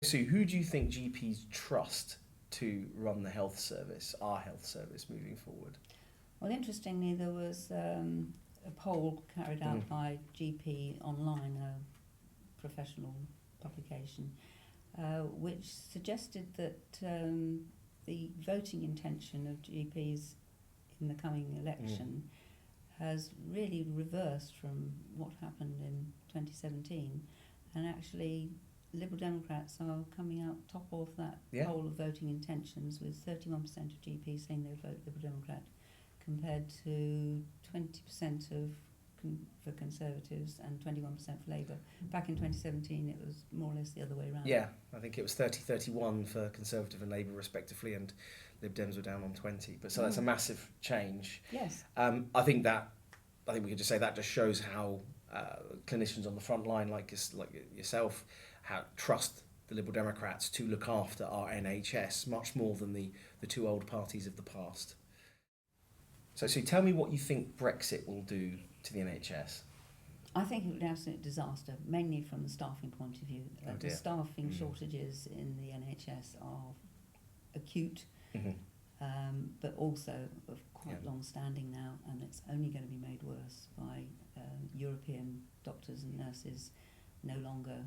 Sue, who do you think GPs trust to run the health service, our health service, moving forward? Well, interestingly, there was a poll carried out by GP Online, a professional publication, which suggested that the voting intention of GPs in the coming election has really reversed from what happened in 2017, and actually Liberal Democrats are coming out top of that poll of voting intentions, with 31% of GPs saying they vote Liberal Democrat, compared to 20% for Conservatives and 21% for Labour. Back in 2017, it was more or less the other way around. Yeah, I think it was 30-31 for Conservative and Labour respectively, and Lib Dems were down on 20. But so that's a massive change. Yes. I think we could just say that just shows how clinicians on the front line, like yourself, trust the Liberal Democrats to look after our NHS much more than the two old parties of the past. So tell me what you think Brexit will do to the NHS. I think it would be an absolute disaster, mainly from the staffing point of view. The staffing shortages in the NHS are acute, but also of quite long-standing now, and it's only going to be made worse by European doctors and nurses no longer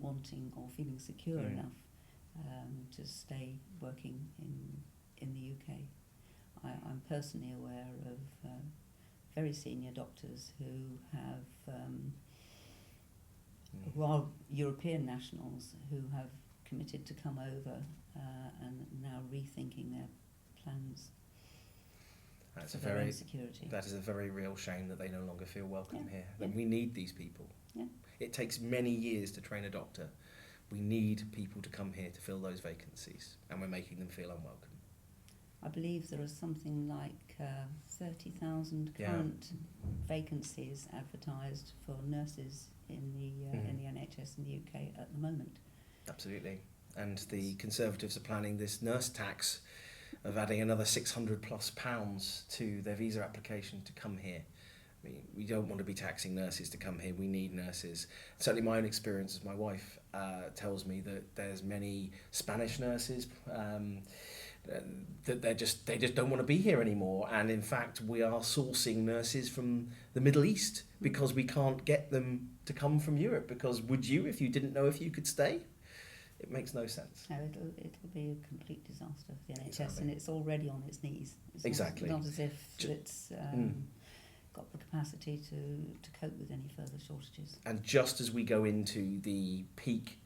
wanting or feeling secure enough to stay working in the UK. I'm personally aware of very senior doctors who are European nationals who have committed to come over and now rethinking their plans. That is a very real shame that they no longer feel welcome here. That we need these people. Yeah. It takes many years to train a doctor. We need people to come here to fill those vacancies, and we're making them feel unwelcome. I believe there are something like 30,000 current vacancies advertised for nurses in the NHS in the UK at the moment. Absolutely. And the Conservatives are planning this nurse tax of adding another £600+ to their visa application to come here. I mean, we don't want to be taxing nurses to come here. We need nurses. Certainly my own experience as my wife tells me that there's many Spanish nurses that they just don't want to be here anymore, and in fact we are sourcing nurses from the Middle East because we can't get them to come from Europe, because would you if you didn't know if you could stay? It makes no sense. No, it'll be a complete disaster for the NHS, and it's already on its knees. It's not as if it's got the capacity to cope with any further shortages. And just as we go into the peak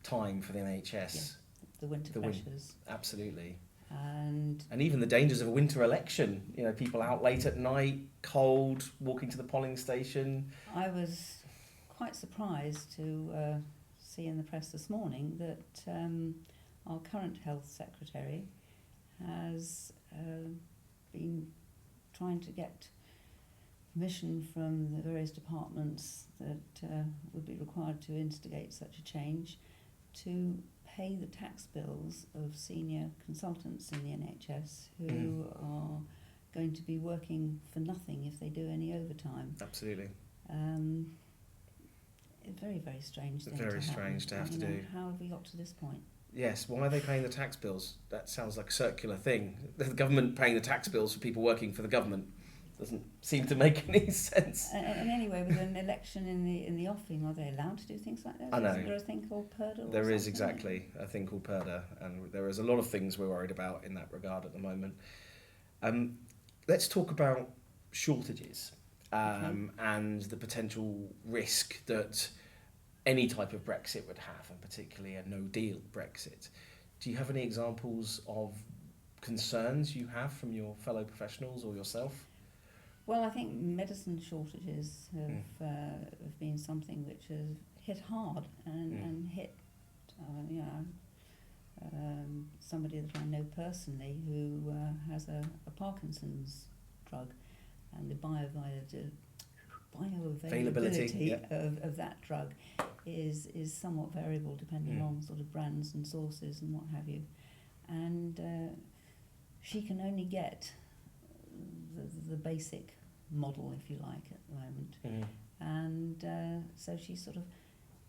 time for the NHS, the winter pressures. Absolutely. And even the dangers of a winter election, people out late at night, cold, walking to the polling station. I was quite surprised to see in the press this morning that our current health secretary has been trying to get permission from the various departments that would be required to instigate such a change to pay the tax bills of senior consultants in the NHS who are going to be working for nothing if they do any overtime. Absolutely. Very, very strange thing Very strange to have to do. How have we got to this point? Yes, why are they paying the tax bills? That sounds like a circular thing. The government paying the tax bills for people working for the government doesn't seem to make any sense. And anyway, with an election in the offing, are they allowed to do things like that? I know. Is there a thing called PERDA? There is exactly a thing called PERDA, and there is a lot of things we're worried about in that regard at the moment. Let's talk about shortages and the potential risk that any type of Brexit would have, and particularly a no-deal Brexit. Do you have any examples of concerns you have from your fellow professionals or yourself? Well, I think medicine shortages have been something which has hit hard and hit, somebody that I know personally who has a Parkinson's drug, and the bioavailability of that drug is somewhat variable depending on sort of brands and sources and what have you. And she can only get the basic model, if you like, at the moment. And so she's sort of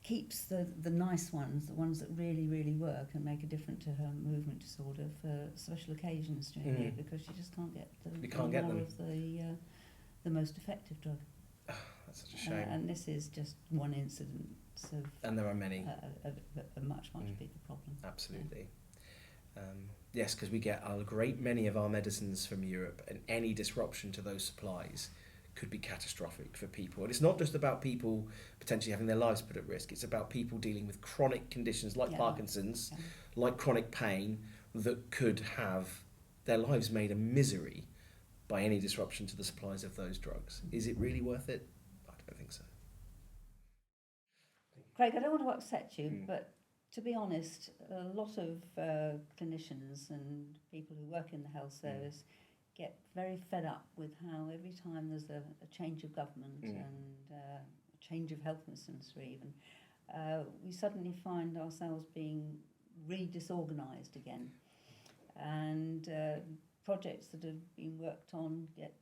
keeps the nice ones, the ones that really, really work and make a difference to her movement disorder for special occasions during the year, because she just can't get more of the most effective drug. That's such a shame. And this is just one incident of... And there are many. A much bigger problem. Absolutely. Yes, because we get a great many of our medicines from Europe, and any disruption to those supplies could be catastrophic for people. And it's not just about people potentially having their lives put at risk, it's about people dealing with chronic conditions like Parkinson's, like chronic pain, that could have their lives made a misery by any disruption to the supplies of those drugs. Is it really worth it? I don't think so. Craig, I don't want to upset you, but to be honest, a lot of clinicians and people who work in the health service get very fed up with how every time there's a change of government and a change of health ministry even, we suddenly find ourselves being re-disorganised again. And projects that have been worked on get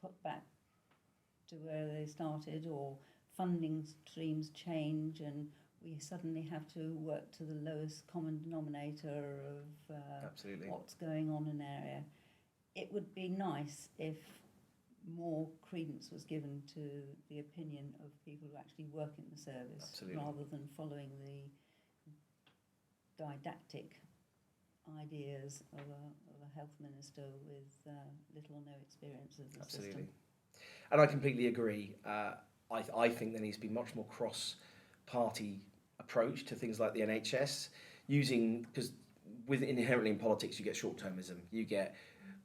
put back to where they started, or funding streams change, and we suddenly have to work to the lowest common denominator of what's going on in an area. It would be nice if more credence was given to the opinion of people who actually work in the service, rather than following the didactic ideas of a health minister with little or no experience of the system. And I completely agree. I think there needs to be much more cross-party approach to things like the NHS, because inherently in politics you get short-termism. You get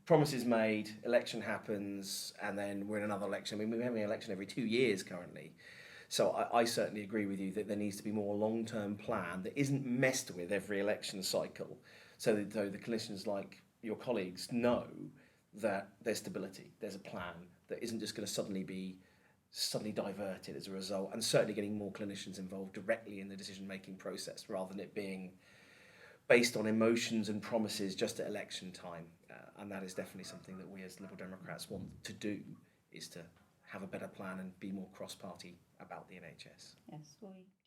promises made, election happens, and then we're in another election. I mean, we're having an election every 2 years currently. So I certainly agree with you that there needs to be more long-term plan that isn't messed with every election cycle, so that the clinicians like your colleagues know that there's stability, there's a plan that isn't just going to suddenly diverted as a result, and certainly getting more clinicians involved directly in the decision-making process rather than it being based on emotions and promises just at election time. And that is definitely something that we as Liberal Democrats want to do, is to have a better plan and be more cross-party about the NHS. Yes, well, we